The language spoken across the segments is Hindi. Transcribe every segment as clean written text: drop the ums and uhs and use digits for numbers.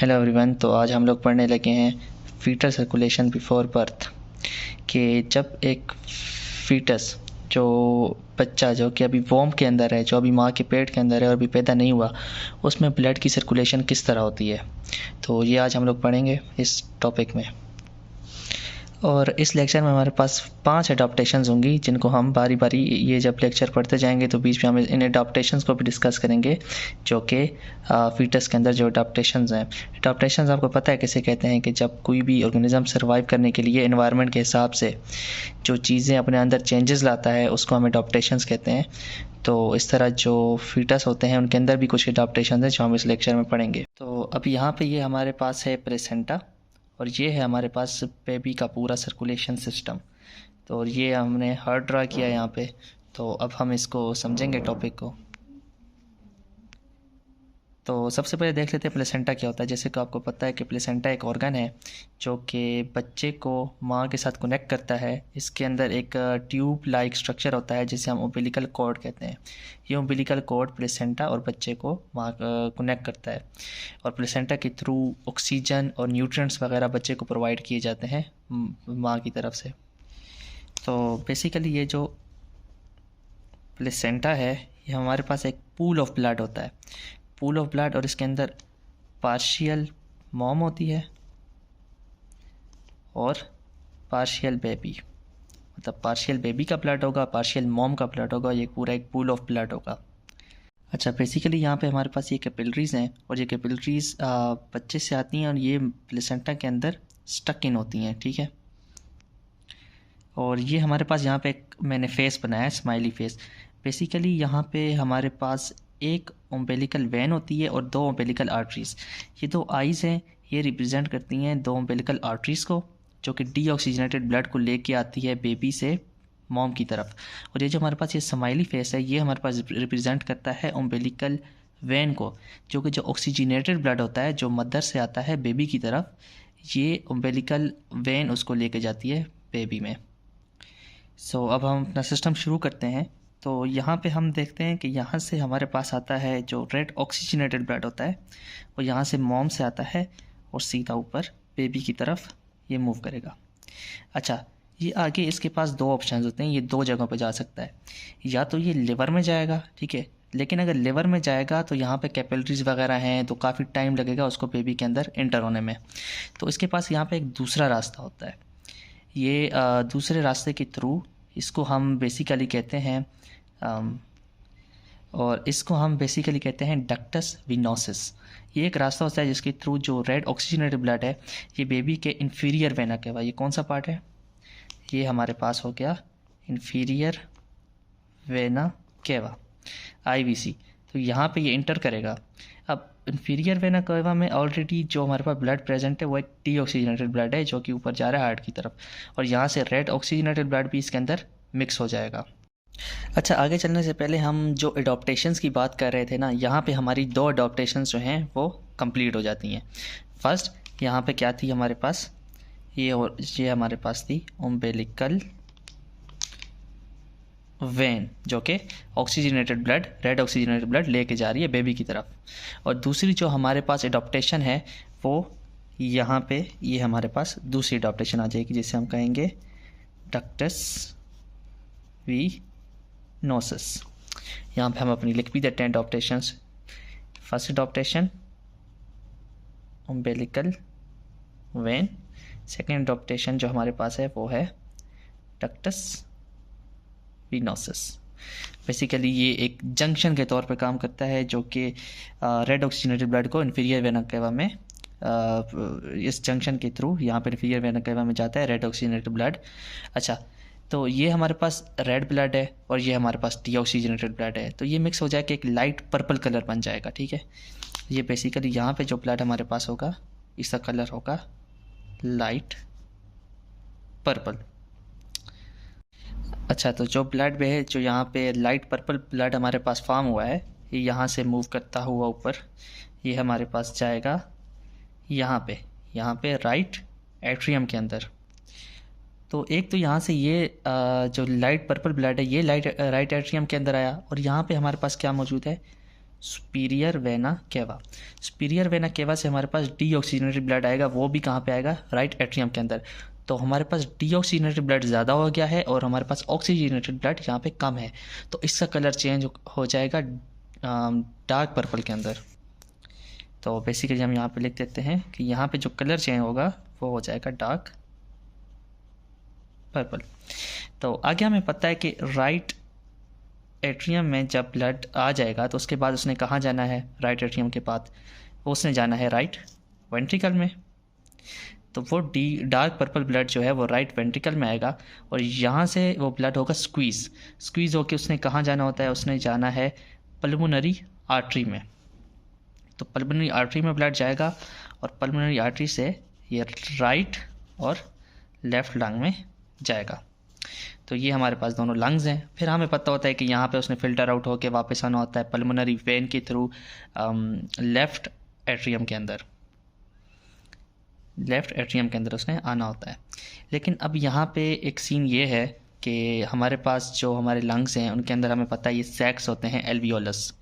Hello everyone. तो आज हम लोग पढ़ने लगे हैं फीटल सर्कुलेशन बिफोर बर्थ कि जब एक फीटस जो बच्चा जो कि अभी वोम के अंदर है, जो अभी माँ के पेट के अंदर है और अभी पैदा नहीं हुआ, उसमें ब्लड की सर्कुलेशन किस तरह होती है। तो ये आज हम लोग पढ़ेंगे इस टॉपिक में। और इस लेक्चर में हमारे पास 5 अडॉप्टेशंस होंगी जिनको हम बारी बारी ये जब लेक्चर पढ़ते जाएंगे तो बीच में हम इन अडॉप्टेशंस को भी डिस्कस करेंगे, जो कि फीटस के अंदर जो अडॉप्टेशंस हैं। अडॉप्टेशंस आपको पता है किसे कहते हैं कि जब कोई भी ऑर्गेनिज्म सर्वाइव करने के लिए एनवायरनमेंट के हिसाब से जो चीज़ें अपने अंदर चेंजेस लाता है उसको हम अडॉप्टेशंस कहते हैं। तो इस तरह जो फीटस होते हैं उनके अंदर भी कुछ अडॉप्टेशंस हैं जो हम इस लेक्चर में पढ़ेंगे। तो अब यहाँ पे ये हमारे पास है प्लेसेंटा और ये है हमारे पास बेबी का पूरा सर्कुलेशन सिस्टम। तो और ये हमने हार्ट ड्रा किया यहाँ पे। तो अब हम इसको समझेंगे टॉपिक को। तो सबसे पहले देख लेते हैं प्लेसेंटा क्या होता है। जैसे कि आपको पता है कि प्लेसेंटा एक ऑर्गन है जो कि बच्चे को माँ के साथ कनेक्ट करता है। इसके अंदर एक ट्यूब लाइक स्ट्रक्चर होता है जिसे हम उम्बिलिकल कॉर्ड कहते हैं। ये उम्बिलिकल कॉर्ड प्लेसेंटा और बच्चे को माँ कनेक्ट करता है और प्लेसेंटा के थ्रू ऑक्सीजन और न्यूट्रिएंट्स वगैरह बच्चे को प्रोवाइड किए जाते हैं माँ की तरफ से। तो बेसिकली ये जो प्लेसेंटा है ये हमारे पास एक पूल ऑफ ब्लड होता है, पूल ऑफ ब्लड, और इसके अंदर पार्शियल मॉम होती है और पार्शियल बेबी, मतलब पार्शियल बेबी का ब्लड होगा, पार्शियल मॉम का ब्लड होगा। ये पूरा एक पूल ऑफ ब्लड होगा। अच्छा, बेसिकली यहाँ पे हमारे पास ये कैपिलरीज हैं और ये कैपिलरीज बच्चे से आती हैं और ये प्लेसेंटा के अंदर स्टक इन होती हैं, ठीक है। और ये हमारे पास यहाँ पे एक मैंने फेस बनाया है, स्माइली फेस। बेसिकली यहाँ पे हमारे पास एक उम्बिलिकल वेन होती है और 2 उम्बिलिकल आर्टरीज। ये 2 आइज़ हैं, ये रिप्रेजेंट करती हैं 2 उम्बिलिकल आर्टरीज़ को, जो कि डीऑक्सीजनेटेड ब्लड को लेके आती है बेबी से मॉम की तरफ। और ये जो हमारे पास ये स्माइली फेस है ये हमारे पास रिप्रेजेंट करता है उम्बिलिकल वेन को, जो कि जो ऑक्सीजनेटेड ब्लड होता है जो मदर से आता है बेबी की तरफ, ये उम्बिलिकल वेन उसको लेके जाती है बेबी में। अब हम अपना सिस्टम शुरू करते हैं। तो यहाँ पे हम देखते हैं कि यहाँ से हमारे पास आता है जो रेड ऑक्सीजनेटेड ब्लड होता है, वो यहाँ से मॉम से आता है और सीधा ऊपर बेबी की तरफ ये मूव करेगा। अच्छा, ये आगे इसके पास 2 ऑप्शंस होते हैं, ये 2 जगहों पे जा सकता है। या तो ये लिवर में जाएगा, ठीक है, लेकिन अगर लिवर में जाएगा तो यहाँ पे कैपिलरीज वगैरह हैं तो काफ़ी टाइम लगेगा उसको बेबी के अंदर एंटर होने में। तो इसके पास यहाँ पे एक दूसरा रास्ता होता है। ये दूसरे रास्ते के थ्रू इसको हम बेसिकली कहते हैं और इसको हम बेसिकली कहते हैं डक्टस विनोसिस। ये एक रास्ता होता है जिसके थ्रू जो रेड ऑक्सीजनेटेड ब्लड है ये बेबी के इन्फीरियर वेना कहवा, ये कौन सा पार्ट है, ये हमारे पास हो गया इन्फीरियर वेना केवा, आईवीसी। तो यहाँ पे ये इंटर करेगा। अब इन्फीरियर वेना केवा में ऑलरेडी जो हमारे पास ब्लड प्रेजेंट है वो एक डीऑक्सीजनेटेड ब्लड है जो कि ऊपर जा रहा है हार्ट की तरफ, और यहाँ से रेड ऑक्सीजनेटेड ब्लड भी इसके अंदर मिक्स हो जाएगा। अच्छा, आगे चलने से पहले हम जो अडॉप्टेशंस की बात कर रहे थे ना, यहाँ पे हमारी 2 अडॉप्टेशंस जो हैं वो कंप्लीट हो जाती हैं। फर्स्ट यहाँ पे क्या थी हमारे पास, ये और ये हमारे पास थी उम्बिलिकल वेन जो कि oxygenated blood, red oxygenated blood लेके जा रही है बेबी की तरफ। और दूसरी जो हमारे पास अडॉप्टेशन है वो यहाँ पे ये हमारे पास दूसरी अडॉप्टेशन आ जाएगी जिसे हम कहेंगे डक्टस विनोसिस। यहाँ पे हम अपनी लिख भी देते हैं adaptations. First adaptation umbilical vein, second adaptation जो हमारे पास है वो है डक्टस विनोसिस। बेसिकली ये एक जंक्शन के तौर पे काम करता है जो कि रेड ऑक्सीजनेटेड ब्लड को इन्फीरियर वेना केवा में इस जंक्शन के थ्रू यहाँ पे इन्फीरियर वेना केवा में जाता है रेड ऑक्सीजनेटेड ब्लड। अच्छा, तो ये हमारे पास रेड ब्लड है और ये हमारे पास डीऑक्सीजनेटेड ब्लड है, तो ये मिक्स हो जाएगा एक लाइट पर्पल कलर बन जाएगा, ठीक है। ये बेसिकली यहाँ पे जो ब्लड हमारे पास होगा इसका कलर होगा लाइट पर्पल। अच्छा, तो जो ब्लड में है जो यहाँ पे लाइट पर्पल ब्लड हमारे पास फॉर्म हुआ है ये यहाँ से मूव करता हुआ ऊपर ये हमारे पास जाएगा यहाँ पे राइट एट्रियम के अंदर। तो एक तो यहाँ से ये जो लाइट पर्पल ब्लड है ये राइट एट्रियम के अंदर आया और यहाँ पे हमारे पास क्या मौजूद है, superior vena cava. Superior vena cava से हमारे पास डीऑक्सीजनेटेड ब्लड आएगा, वो भी कहाँ पे आएगा, राइट एट्रियम के अंदर। तो हमारे पास डीऑक्सीजनेटेड ब्लड ज़्यादा हो गया है और हमारे पास ऑक्सीजनेटेड ब्लड यहाँ पे कम है, तो इसका कलर चेंज हो जाएगा डार्क पर्पल के अंदर। तो बेसिकली हम यहाँ पे लिख देते हैं कि यहाँ पे जो कलर चेंज होगा वो हो जाएगा डार्क पर्पल। तो आगे हमें पता है कि राइट एट्रियम में जब ब्लड आ जाएगा तो उसके बाद उसने कहाँ जाना है, राइट एट्रियम के बाद उसने जाना है राइट वेंट्रिकल में। तो वो डार्क पर्पल ब्लड जो है वो राइट वेंट्रिकल में आएगा और यहाँ से वो ब्लड होगा स्क्वीज़ होके उसने कहाँ जाना होता है, उसने जाना है पल्मोनरी आर्टरी में। तो पल्मोनरी आर्टरी में ब्लड जाएगा और पल्मोनरी आर्टरी से ये राइट और लेफ़्ट लंग में जाएगा। तो ये हमारे पास दोनों लंग्स हैं। फिर हमें पता होता है कि यहाँ पे उसने फ़िल्टर आउट होकर वापस आना होता है पल्मोनरी वेन के थ्रू लेफ़्ट एट्रियम के अंदर, लेफ़्ट एट्रियम के अंदर उसने आना होता है। लेकिन अब यहाँ पे एक सीन ये है कि हमारे पास जो हमारे लंग्स हैं उनके अंदर हमें पता है ये सैक्स होते हैं एल्वियोलस।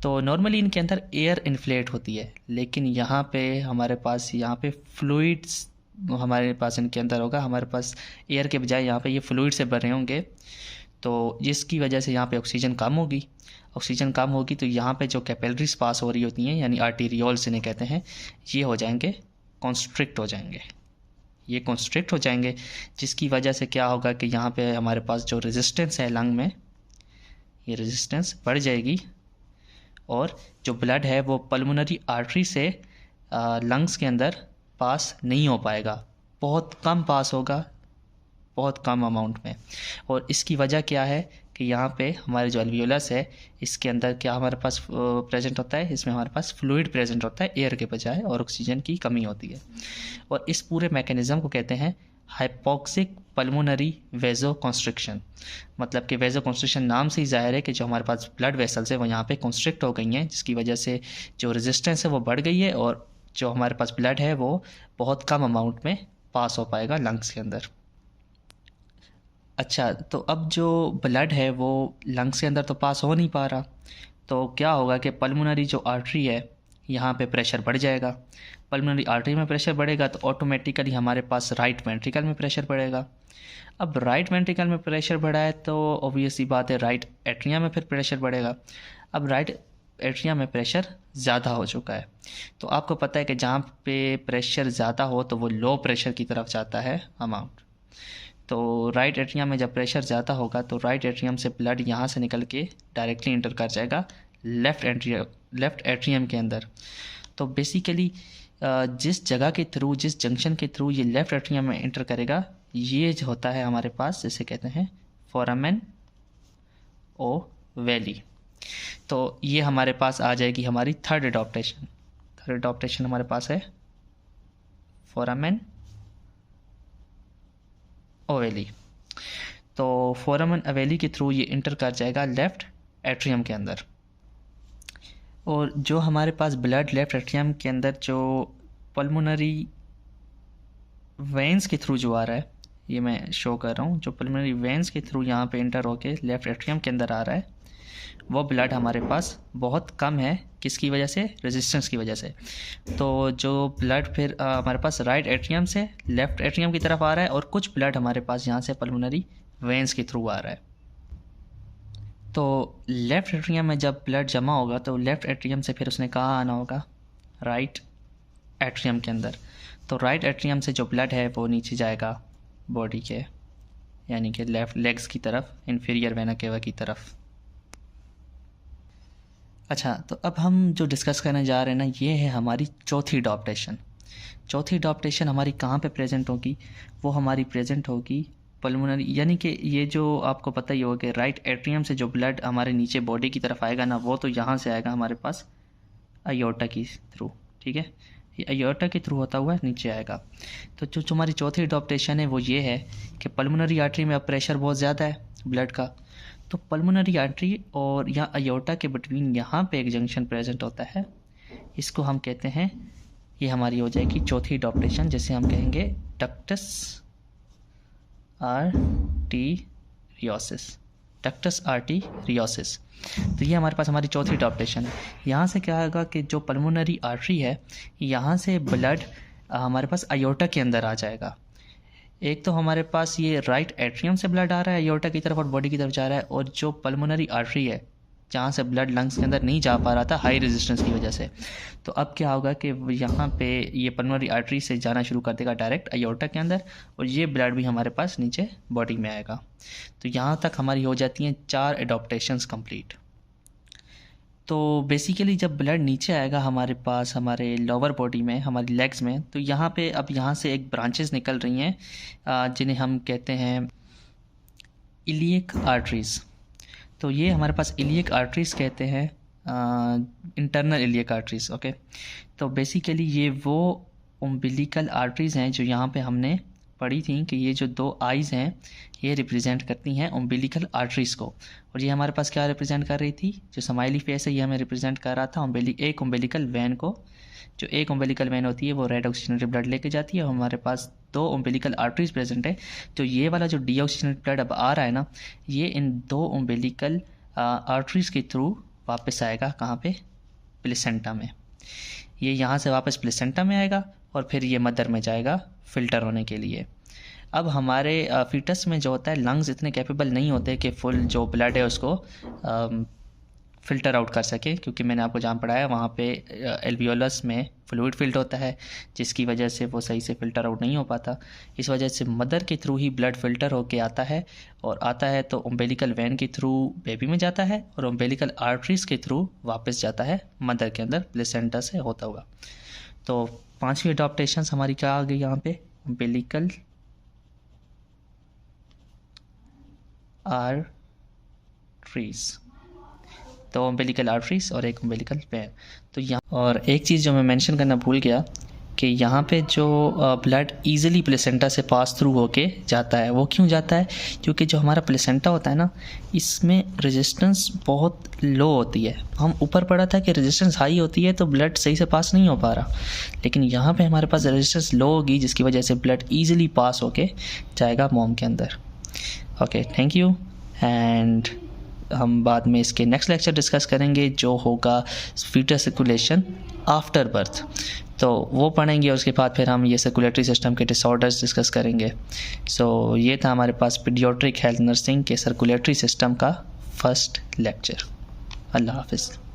तो नॉर्मली इनके अंदर एयर इन्फ्लेट होती है, लेकिन यहाँ पे हमारे पास यहाँ पे फ्लूइड्स हमारे पास इनके अंदर होगा। हमारे पास एयर के बजाय यहाँ पे ये फ्लूइड से भरे होंगे, तो जिसकी वजह से यहाँ पे ऑक्सीजन कम होगी। ऑक्सीजन कम होगी तो यहाँ पे जो कैपिलरीज पास हो रही होती हैं यानी आर्टीरियोल्स इन्हें कहते हैं, ये हो जाएंगे कॉन्स्ट्रिक्ट हो जाएंगे, ये कॉन्स्ट्रिक्ट हो जाएंगे, जिसकी वजह से क्या होगा कि यहाँ पे हमारे पास जो रेजिस्टेंस है लंग में, ये रेजिस्टेंस बढ़ जाएगी और जो ब्लड है वो पल्मोनरी आर्टरी से लंग्स के अंदर पास नहीं हो पाएगा, बहुत कम पास होगा, बहुत कम अमाउंट में। और इसकी वजह क्या है कि यहाँ पे हमारे जो एल्वियोलस है इसके अंदर क्या हमारे पास प्रेजेंट होता है, इसमें हमारे पास फ्लूइड प्रेजेंट होता है एयर के बजाय और ऑक्सीजन की कमी होती है। और इस पूरे मैकेनिज़्म को कहते हैं हाइपोक्सिक पल्मोनरी वेजो कॉन्स्ट्रिक्शन। मतलब कि वेजो कॉन्स्ट्रिक्शन नाम से ही जाहिर है कि जो हमारे पास ब्लड वेसल्स है वो यहाँ पे कॉन्स्ट्रिक्ट हो गई हैं, जिसकी वजह से जो रेजिस्टेंस है वो बढ़ गई है और जो हमारे पास ब्लड है वो बहुत कम अमाउंट में पास हो पाएगा लंग्स के अंदर। अच्छा, तो अब जो ब्लड है वो लंग्स के अंदर तो पास हो नहीं पा रहा, तो क्या होगा कि पल्मोनरी जो आर्टरी है यहाँ पे प्रेशर बढ़ जाएगा। पल्मोनरी आर्टरी में प्रेशर बढ़ेगा तो ऑटोमेटिकली हमारे पास राइट वेंट्रिकल में प्रेशर बढ़ेगा। अब राइट वेंट्रिकल में प्रेशर बढ़ा है तो ऑब्वियसली बात है राइट एट्रियम में फिर प्रेशर बढ़ेगा। अब राइट एट्रियम में प्रेशर ज़्यादा हो चुका है, तो आपको पता है कि जहाँ पे प्रेशर ज़्यादा हो तो वो लो प्रेशर की तरफ जाता है अमाउंट। तो राइट एट्रियम में जब प्रेशर ज़्यादा होगा तो राइट एट्रियम से ब्लड यहाँ से निकल के डायरेक्टली इंटर कर जाएगा लेफ़्ट एट्रियम के अंदर। तो बेसिकली जिस जगह के थ्रू, जिस जंक्शन के थ्रू ये लेफ़्ट एट्रियम में इंटर करेगा, ये जो होता है हमारे पास जिसे कहते हैं फोरामेन ओ वैली। तो ये हमारे पास आ जाएगी हमारी थर्ड एडॉप्टेशन। थर्ड एडॉप्टेशन हमारे पास है फोरामेन ओवेली। तो फोरामेन ओवेली के थ्रू ये इंटर कर जाएगा लेफ़्ट एट्रियम के अंदर। और जो हमारे पास ब्लड लेफ़्ट एट्रियम के अंदर जो पल्मोनरी वेंस के थ्रू जो आ रहा है, ये मैं शो कर रहा हूँ, जो पल्मोनरी वेंस के थ्रू यहाँ पे इंटर होके लेफ़्ट एट्रियम के अंदर आ रहा है, वो ब्लड हमारे पास बहुत कम है। किसकी वजह से? रेजिस्टेंस की वजह से। तो जो ब्लड फिर हमारे पास राइट एट्रियम से लेफ़्ट एट्रियम की तरफ आ रहा है और कुछ ब्लड हमारे पास यहाँ से पल्मोनरी वेंस के थ्रू आ रहा है। तो लेफ़्ट एट्रियम में जब ब्लड जमा होगा तो लेफ़्ट एट्रियम से फिर उसने कहाँ आना होगा? राइट एट्रियम के अंदर। तो राइट एट्रियम से जो ब्लड है वो नीचे जाएगा बॉडी के, यानी कि लेफ़्ट लेग्स की तरफ, इन्फीरियर वेना केवा की तरफ। अच्छा, तो अब हम जो डिस्कस करने जा रहे हैं ना, ये है हमारी चौथी एडॉप्टेशन। चौथी एडॉप्टेशन हमारी कहाँ पे प्रेजेंट होगी? वो हमारी प्रेजेंट होगी पल्मोनरी, यानी कि ये जो आपको पता ही होगा कि राइट एट्रियम से जो ब्लड हमारे नीचे बॉडी की तरफ आएगा ना, वो तो यहाँ से आएगा हमारे पास अयोर्टा की थ्रू, ठीक है, ये अयोर्टा के थ्रू होता हुआ नीचे आएगा। तो जो हमारी चौथी एडॉप्टेशन है वो ये है कि पल्मोनरी आर्टरी में अब प्रेशर बहुत ज़्यादा है ब्लड का, तो पल्मोनरी आर्टरी और यहाँ अयोर्टा के बिटवीन यहाँ पे एक जंक्शन प्रेजेंट होता है, इसको हम कहते हैं, ये हमारी हो जाएगी चौथी एडॉप्टेशन, जिसे हम कहेंगे डक्टस आर्टेरियोसिस। Ductus arteriosus. तो ये हमारे पास हमारी चौथी अडॉप्टेशन है। यहाँ से क्या होगा कि जो पल्मोनरी आर्टरी है, यहाँ से ब्लड हमारे पास आयोर्टा के अंदर आ जाएगा। एक तो हमारे पास ये राइट एट्रियम से ब्लड आ रहा है आयोर्टा की तरफ और बॉडी की तरफ जा रहा है, और जो पल्मोनरी आर्टरी है जहाँ से ब्लड लंग्स के अंदर नहीं जा पा रहा था हाई रेजिस्टेंस की वजह से, तो अब क्या होगा कि यहाँ पे ये पल्मोनरी आर्टरी से जाना शुरू कर देगा डायरेक्ट आयोर्टा के अंदर, और ये ब्लड भी हमारे पास नीचे बॉडी में आएगा। तो यहाँ तक हमारी हो जाती हैं 4 एडॉप्टेशंस कंप्लीट। तो बेसिकली जब ब्लड नीचे आएगा हमारे पास हमारे लोअर बॉडी में, हमारी लेग्स में, तो यहाँ पे अब यहाँ से एक ब्रांचेस निकल रही हैं जिन्हें हम कहते हैं इलियक आर्टरीज़। तो ये हमारे पास इलियक आर्टरीज़ कहते हैं, इंटरनल इलियक आर्टरीज़। ओके, तो बेसिकली ये वो उम्बिलिकल आर्टरीज़ हैं जो यहाँ पे हमने पढ़ी थी कि ये जो 2 आइज़ हैं ये रिप्रेजेंट करती हैं उम्बिलिकल आर्टरीज़ को, और ये हमारे पास क्या रिप्रेजेंट कर रही थी, जो स्माइली फेस है ये हमें रिप्रेजेंट कर रहा था एक उम्बिलिकल वैन को। जो एक उम्बिलिकल वैन होती है वो रेड ऑक्सीजनेटेड ब्लड लेके जाती है, और हमारे पास 2 उम्बिलिकल आर्टरीज़ प्रेजेंट है। तो ये वाला जो डीऑक्सीजनेटेड ब्लड अब आ रहा है ना, ये इन 2 उम्बिलिकल आर्टरीज़ के थ्रू वापस आएगा कहाँ पे, प्लेसेंटा में। ये यहाँ से वापस प्लेसेंटा में आएगा और फिर ये मदर में जाएगा फ़िल्टर होने के लिए। अब हमारे फीटस में जो होता है लंग्स इतने कैपेबल नहीं होते कि फुल जो ब्लड है उसको फ़िल्टर आउट कर सके, क्योंकि मैंने आपको जहाँ पढ़ाया वहाँ पे एल्वियोलस में फ्लूइड फिल्ड होता है, जिसकी वजह से वो सही से फ़िल्टर आउट नहीं हो पाता। इस वजह से मदर के थ्रू ही ब्लड फ़िल्टर होके आता है, और आता है तो उम्बिलिकल वैन के थ्रू बेबी में जाता है, और उम्बिलिकल आर्टरीज़ के थ्रू वापस जाता है मदर के अंदर प्लेसेंटा से होता हुआ। तो 5वीं अडॉप्टेशंस हमारी क्या आ गई यहाँ पे, उम्बिलिकल आर्टरीज़, तो उम्बिलिकल आर्टरीज़ और एक उम्बिलिकल वैन। तो यहाँ और एक चीज़ जो मैं मेंशन करना भूल गया कि यहाँ पे जो ब्लड ईज़िली प्लेसेंटा से पास थ्रू होके जाता है, वो क्यों जाता है, क्योंकि जो हमारा प्लेसेंटा होता है ना, इसमें रेजिस्टेंस बहुत लो होती है। हम ऊपर पढ़ा था कि रेजिस्टेंस हाई होती है तो ब्लड सही से पास नहीं हो पा रहा, लेकिन यहाँ पे हमारे पास रेजिस्टेंस लो होगी, जिसकी वजह से ब्लड ईज़िली पास होके जाएगा मोम के अंदर। Okay, thank you. एंड हम बाद में इसके नेक्स्ट लेक्चर डिस्कस करेंगे जो होगा फीटस सर्कुलेशन आफ्टर बर्थ, तो वो पढ़ेंगे। उसके बाद फिर हम ये सर्कुलेटरी सिस्टम के डिसऑर्डर्स डिस्कस करेंगे। सो ये था हमारे पास पीडियाट्रिक हेल्थ नर्सिंग के सर्कुलेटरी सिस्टम का फर्स्ट लेक्चर। अल्लाह हाफिज़।